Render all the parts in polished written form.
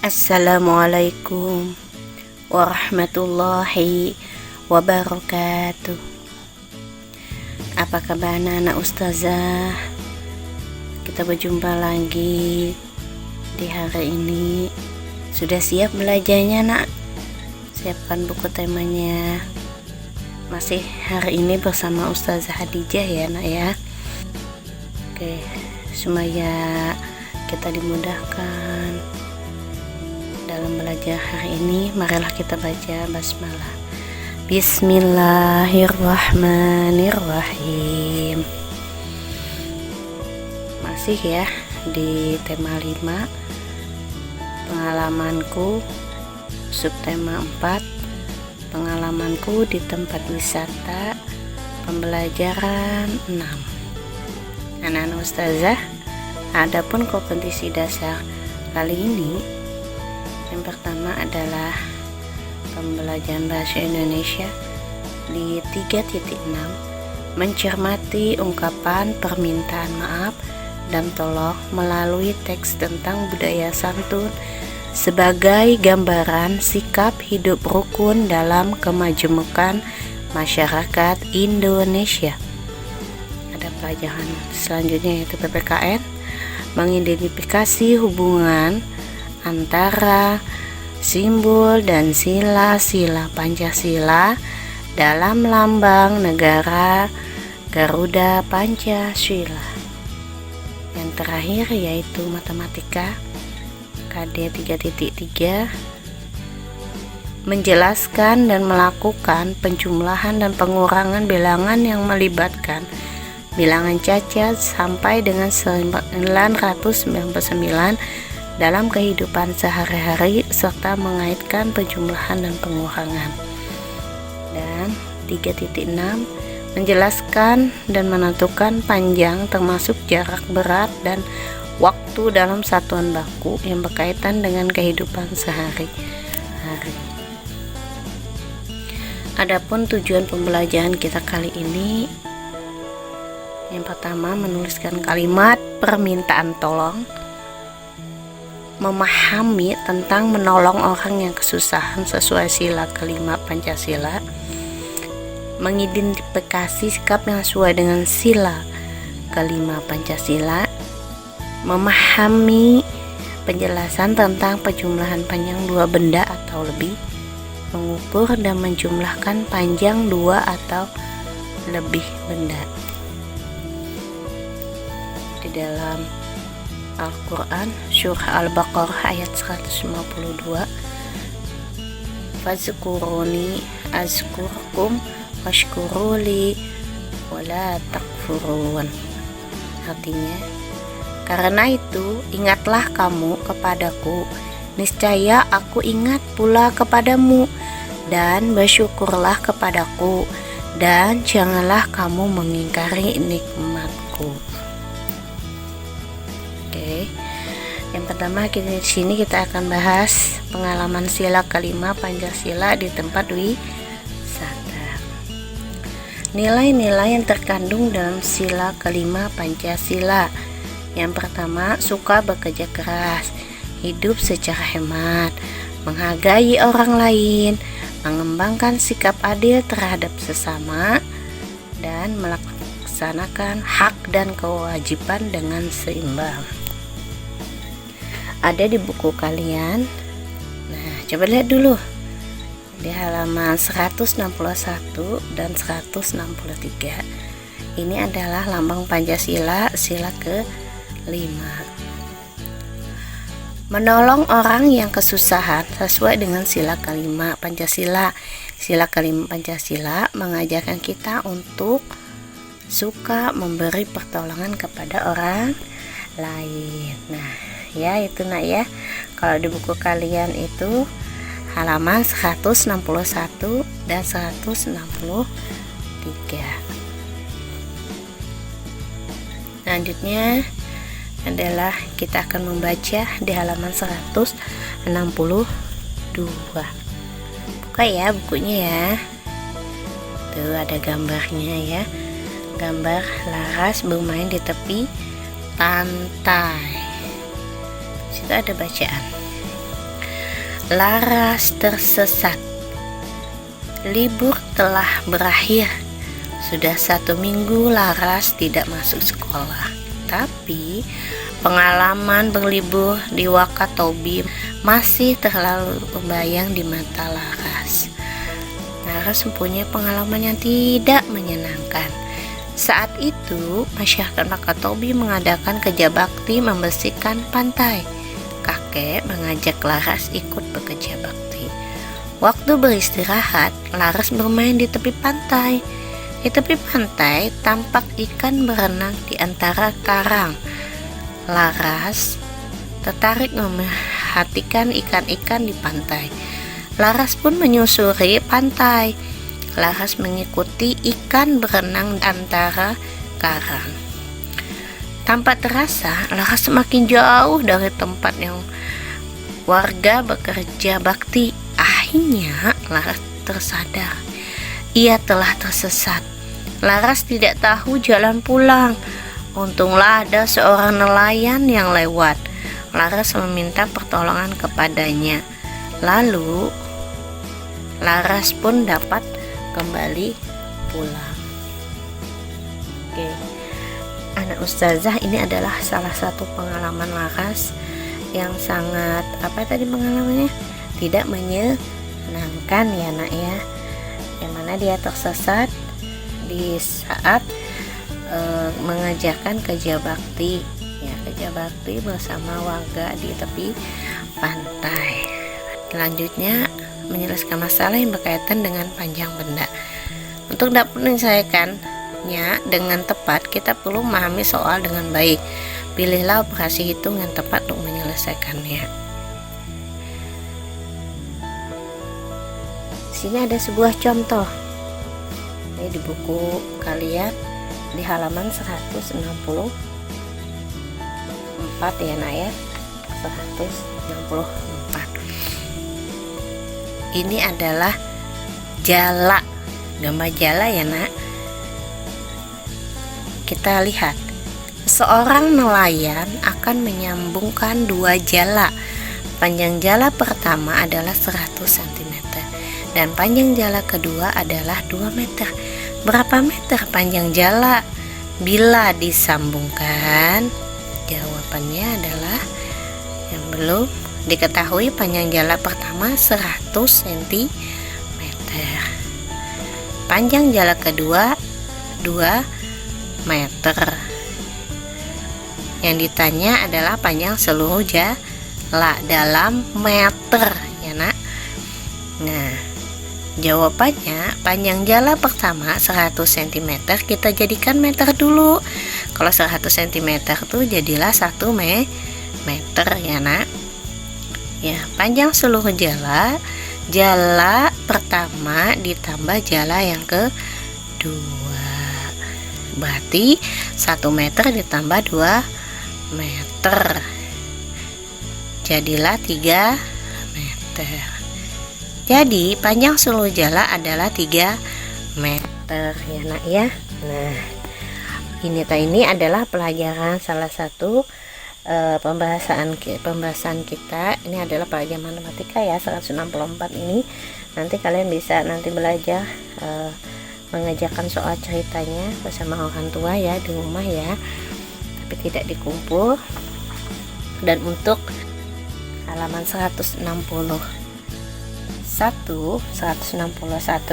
Assalamualaikum warahmatullahi wabarakatuh. Apa kabar anak-anak ustazah? Kita berjumpa lagi di hari ini. Sudah siap belajarnya nak? Siapkan buku temanya. Masih hari ini bersama Ustazah Hadijah ya nak ya. Oke, supaya kita dimudahkan dalam belajar hari ini, marilah kita baca basmalah. Bismillahirrahmanirrahim. Masih ya di tema 5, pengalamanku, subtema 4, pengalamanku di tempat wisata, pembelajaran 6. Anak-anak ustazah, adapun kompetisi dasar kali ini, yang pertama adalah pembelajaran bahasa Indonesia di 3.6, mencermati ungkapan permintaan maaf dan tolong melalui teks tentang budaya santun sebagai gambaran sikap hidup rukun dalam kemajemukan masyarakat Indonesia. Ada pelajaran selanjutnya yaitu PPKN, mengidentifikasi hubungan antara simbol dan sila-sila Pancasila dalam lambang negara Garuda Pancasila. Yang terakhir yaitu matematika KD 3.3, menjelaskan dan melakukan penjumlahan dan pengurangan bilangan yang melibatkan bilangan cacat sampai dengan 999 dalam kehidupan sehari-hari serta mengaitkan penjumlahan dan pengurangan. Dan 3.6, menjelaskan dan menentukan panjang termasuk jarak, berat dan waktu dalam satuan baku yang berkaitan dengan kehidupan sehari-hari. Adapun tujuan pembelajaran kita kali ini, yang pertama menuliskan kalimat permintaan tolong, memahami tentang menolong orang yang kesusahan sesuai sila kelima Pancasila, mengidentifikasi sikap yang sesuai dengan sila kelima Pancasila, memahami penjelasan tentang penjumlahan panjang dua benda atau lebih, mengukur dan menjumlahkan panjang dua atau lebih benda. Di dalam Al-Quran surah Al-Baqarah ayat 152, fazkuruni azkurkum washkuruli wala takfurun. Artinya, karena itu ingatlah kamu kepadaku, niscaya aku ingat pula kepadamu, dan bersyukurlah kepadaku, dan janganlah kamu mengingkari nikmatku. Oke, yang pertama di sini kita akan bahas pengalaman sila kelima Pancasila di tempat wisata. Nilai-nilai yang terkandung dalam sila kelima Pancasila. Yang pertama, suka bekerja keras, hidup secara hemat, menghargai orang lain, mengembangkan sikap adil terhadap sesama, dan melaksanakan hak dan kewajiban dengan seimbang. Ada di buku kalian. Nah, coba lihat dulu di halaman 161 dan 163. Ini adalah lambang Pancasila sila ke-5. Menolong orang yang kesusahan sesuai dengan sila kelima Pancasila. Sila kelima Pancasila mengajarkan kita untuk suka memberi pertolongan kepada orang lain. Nah, ya itu nak ya. Kalau di buku kalian itu halaman 161 dan 163. Selanjutnya adalah kita akan membaca di halaman 162. Buka ya bukunya ya. Tuh ada gambarnya ya. Gambar Laras bermain di tepi pantai. Situ ada bacaan. Laras tersesat. Libur telah berakhir. Sudah 1 minggu Laras tidak masuk sekolah. Tapi pengalaman berlibur di Wakatobi masih terlalu membayang di mata Laras. Laras mempunyai pengalaman yang tidak menyenangkan. Saat itu, masyarakat Wakatobi mengadakan kerja bakti membersihkan pantai. Kakek mengajak Laras ikut bekerja bakti. Waktu beristirahat, Laras bermain di tepi pantai. Di tepi pantai tampak ikan berenang di antara karang. Laras tertarik memperhatikan ikan-ikan di pantai. Laras pun menyusuri pantai. Laras mengikuti ikan berenang di antara karang. Tanpa terasa, Laras semakin jauh dari tempat yang warga bekerja bakti. Akhirnya, Laras tersadar. Ia telah tersesat. Laras tidak tahu jalan pulang. Untunglah ada seorang nelayan yang lewat. Laras meminta pertolongan kepadanya. Lalu, Laras pun dapat kembali pulang. Oke. Anak ustazah, ini adalah salah satu pengalaman Laras yang sangat pengalamannya tidak menyenangkan ya nak ya, yang mana dia tersesat di saat mengerjakan kerja bakti bersama warga di tepi pantai. Selanjutnya menyelesaikan masalah yang berkaitan dengan panjang benda. Untuk dapat menyelesaikan dengan tepat, kita perlu memahami soal dengan baik. Pilihlah operasi hitung yang tepat untuk menyelesaikannya. Di sini ada sebuah contoh. Ini di buku kalian di halaman 164 ya nak ya. 164. Ini adalah jala. Gambar jala ya nak. Kita lihat, seorang nelayan akan menyambungkan 2 jala. Panjang jala pertama adalah 100 cm dan panjang jala kedua adalah 2 meter. Berapa meter panjang jala bila disambungkan? Jawabannya adalah yang belum diketahui. Panjang jala pertama 100 cm. Panjang jala kedua 2 meter. Yang ditanya adalah panjang seluruh jala dalam meter ya nak. Nah, jawabannya panjang jala pertama 100 cm kita jadikan meter dulu. Kalau 100 cm tuh jadilah 1 meter ya nak. Ya, panjang seluruh jala pertama ditambah jala yang kedua. Berarti 1 meter ditambah 2 meter jadilah 3 meter. Jadi panjang seluruh jala adalah 3 meter ya nak ya. Nah, ini adalah pelajaran salah satu pembahasan kita. Ini adalah pelajaran matematika ya 164 ini. Nanti kalian bisa belajar mengerjakan soal ceritanya bersama orang tua ya di rumah ya, tapi tidak dikumpul. Dan untuk halaman 161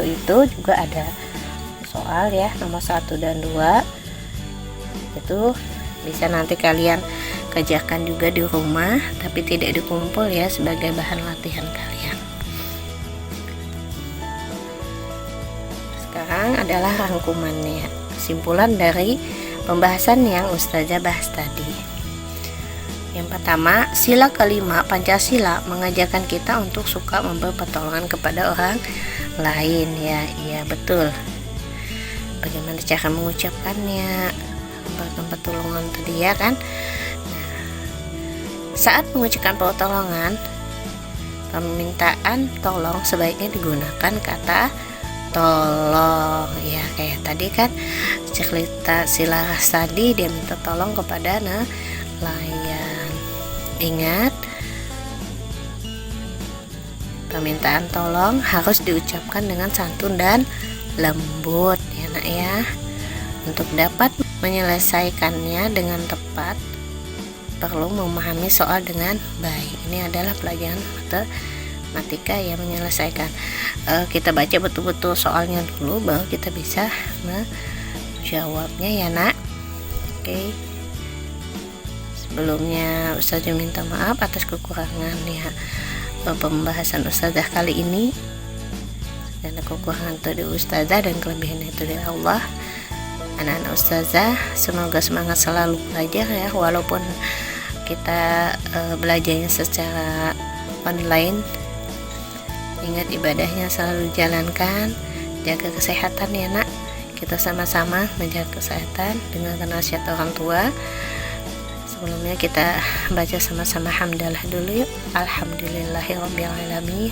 itu juga ada soal ya, nomor 1 dan 2 itu bisa nanti kalian kerjakan juga di rumah, tapi tidak dikumpul ya sebagai bahan latihan kalian. Sekarang adalah rangkumannya, kesimpulan dari pembahasan yang Ustazah bahas tadi. Yang pertama, sila kelima Pancasila mengajarkan kita untuk suka memberi pertolongan kepada orang lain ya. Iya betul. Bagaimana cara mengucapkannya, memberikan pertolongan tadi ya kan. Nah, saat mengucapkan pertolongan, permintaan tolong sebaiknya digunakan kata tolong ya, kayak tadi kan cerita si Laras tadi, dia minta tolong kepada nelayan. Ingat, Permintaan tolong harus diucapkan dengan santun dan lembut ya nak ya. Untuk dapat menyelesaikannya dengan tepat, perlu memahami soal dengan baik. Ini adalah pelajaran matematika yang menyelesaikan. Kita baca betul-betul soalnya dulu, baru kita bisa menjawabnya ya nak. Oke. Sebelumnya Ustazah minta maaf atas kekurangan ya pembahasan Ustazah kali ini. Dan kekurangan itu dari Ustazah dan kelebihan itu dari Allah. Anak-anak Ustazah semoga semangat selalu belajar ya, walaupun kita belajarnya secara online. Ingat ibadahnya selalu dijalankan, jaga kesehatan ya nak. Kita sama-sama menjaga kesehatan dengan nasihat orang tua. Sebelumnya kita baca sama-sama hamdalah dulu yuk. Alhamdulillahirabbil alamin.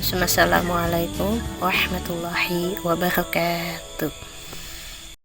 Assalamualaikum warahmatullahi wabarakatuh.